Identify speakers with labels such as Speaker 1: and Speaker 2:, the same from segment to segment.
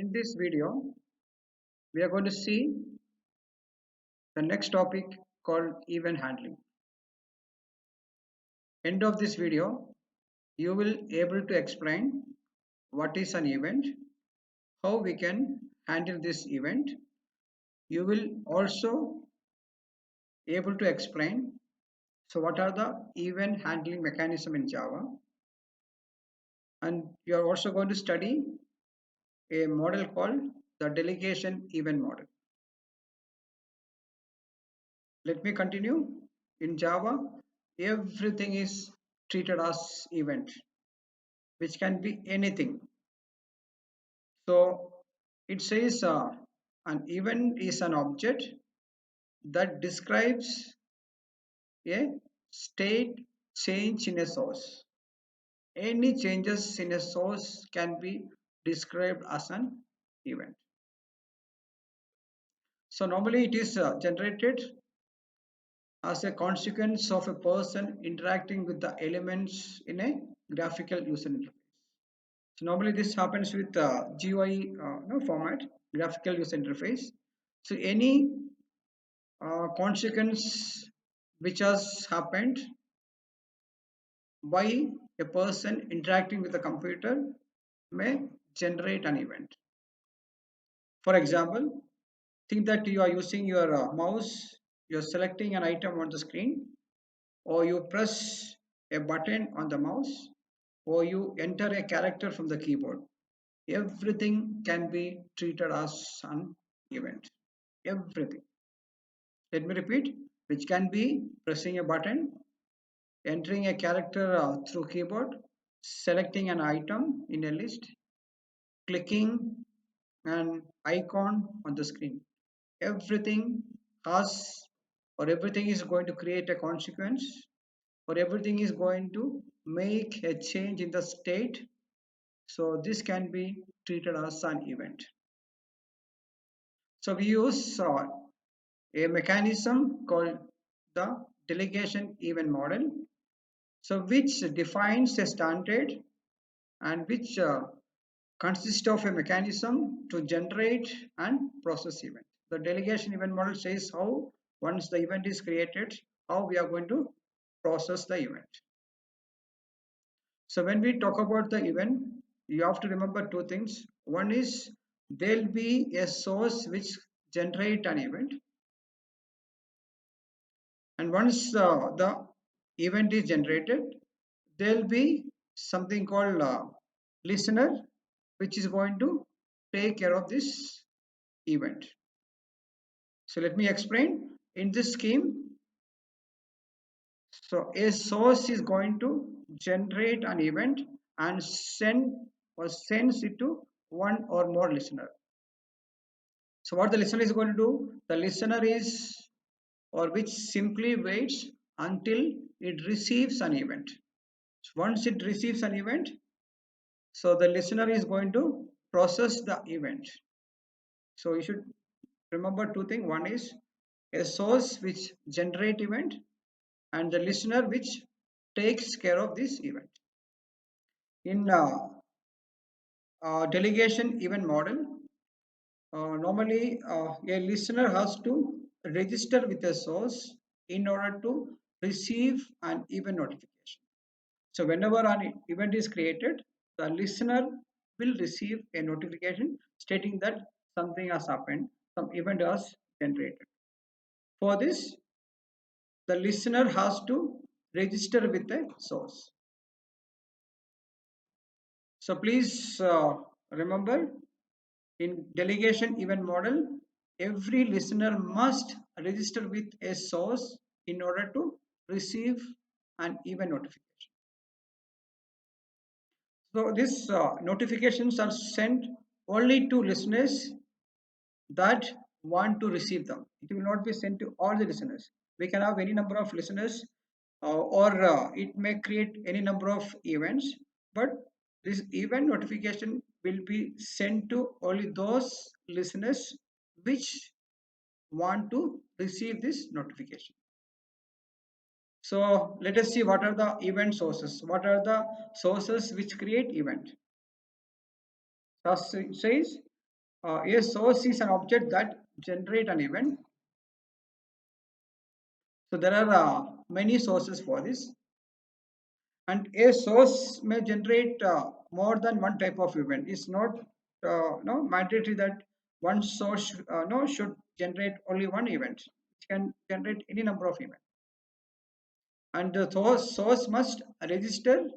Speaker 1: In this video, we are going to see the next topic called event handling. End of this video, you will able to explain what is an event, how we can handle this event. You will also able to explain what are the event handling mechanism in Java, and you are also going to study a model called the delegation event model. Let me continue. In Java, everything is treated as event, which can be anything. So it says an event is an object that describes a state change in a source. Any changes in a source can be described as an event. So normally it is generated as a consequence of a person interacting with the elements in a graphical user interface. So normally this happens with GUI format, graphical user interface. So any consequence which has happened by a person interacting with the computer may generate an event. For example, think that you are using your mouse, you're selecting an item on the screen, or you press a button on the mouse, or you enter a character from the keyboard. Everything can be treated as an event. Everything. Let me repeat, which can be pressing a button, entering a character through keyboard, selecting an item in a list, clicking an icon on the screen. Everything has everything is going to create a consequence, or everything is going to make a change in the state. So this can be treated as an event. So we use a mechanism called the delegation event model, so which defines a standard and which consists of a mechanism to generate and process event. The delegation event model says how once the event is created, how we are going to process the event. So when we talk about the event, you have to remember two things. One is there will be a source which generate an event, and once the event is generated, there will be something called listener, which is going to take care of this event. So let me explain. In this scheme, so a source is going to generate an event and sends it to one or more listener. So what the listener is going to do, the listener is or which simply waits until it receives an event. So once it receives an event, so the listener is going to process the event. So you should remember two things. One is a source which generate event, and the listener which takes care of this event. In delegation event model, normally a listener has to register with a source in order to receive an event notification. So whenever an event is created, the listener will receive a notification stating that something has happened, some event has generated. For this, the listener has to register with a source. So please remember, in delegation event model, every listener must register with a source in order to receive an event notification. So these notifications are sent only to listeners that want to receive them. It will not be sent to all the listeners. We can have any number of listeners, or it may create any number of events, but this event notification will be sent to only those listeners which want to receive this notification. So let us see what are the event sources. What are the sources which create event? Thus it says A source is an object that generate an event. So there are many sources for this, and a source may generate more than one type of event. It's not no mandatory that one source no should generate only one event. It can generate any number of events, and the source must register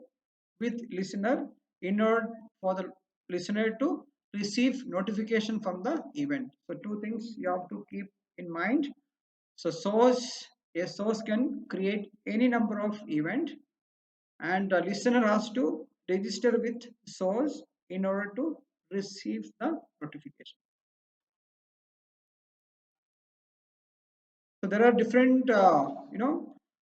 Speaker 1: with listener in order for the listener to receive notification from the event. So two things you have to keep in mind. So a source can create any number of event, and the listener has to register with source in order to receive the notification. So there are different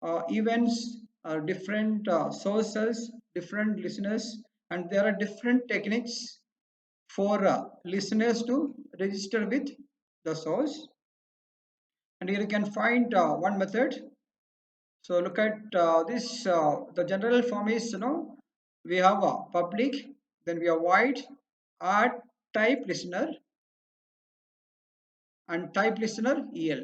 Speaker 1: events, different sources, different listeners, and there are different techniques for listeners to register with the source. And here you can find one method. So look at this. The general form is, we have a public, then we have void, add type listener, and type listener el.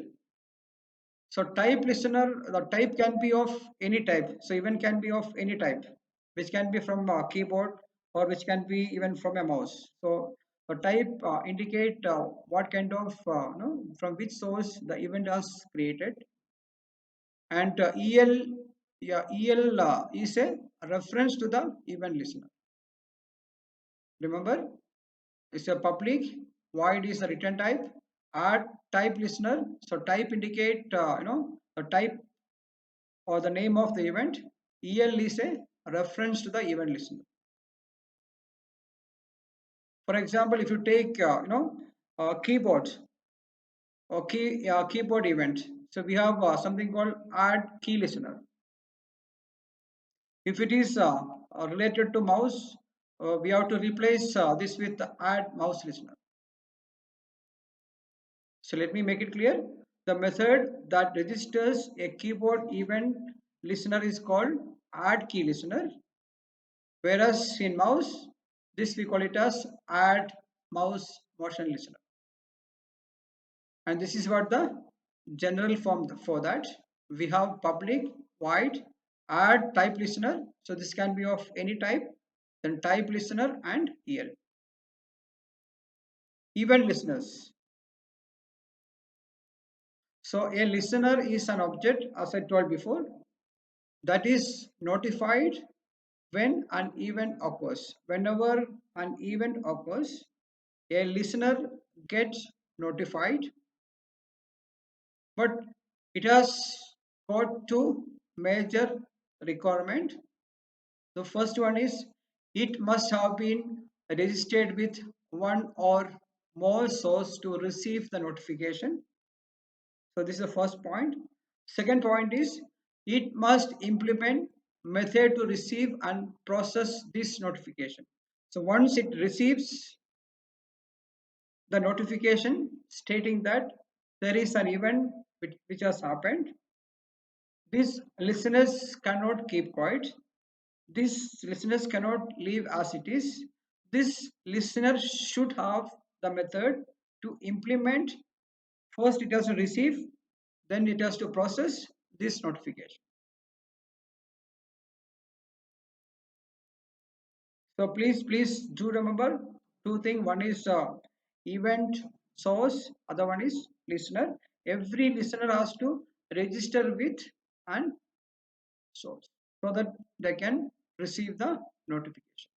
Speaker 1: So type listener, the type can be of any type. So even can be of any type, which can be from a keyboard, or which can be even from a mouse. So the type indicate what kind of from which source the event was created. And el, yeah, el is a reference to the event listener. Remember, it's a public, void is the return type, add type listener. So type indicate the type or the name of the event. El is a reference to the event listener. For example, if you take keyboard or keyboard event, so we have something called add key listener. If it is related to mouse, we have to replace this with add mouse listener. So let me make it clear. The method that registers a keyboard event listener is called add key listener, whereas in mouse, this we call it as add mouse motion listener. And this is what the general form for that. We have public, void, add type listener. So this can be of any type, then type listener and el. Event listeners. So a listener is an object, as I told before, that is notified when an event occurs. Whenever an event occurs, a listener gets notified, but it has got two major requirement. The first one is it must have been registered with one or more source to receive the notification. So this is the first point. Second point is it must implement method to receive and process this notification. So once it receives the notification stating that there is an event which has happened, these listeners cannot keep quiet. These listeners cannot leave as it is. This listener should have the method to implement. First, it has to receive, then it has to process this notification. So please do remember two things. One is event source, other one is listener. Every listener has to register with an source so that they can receive the notification.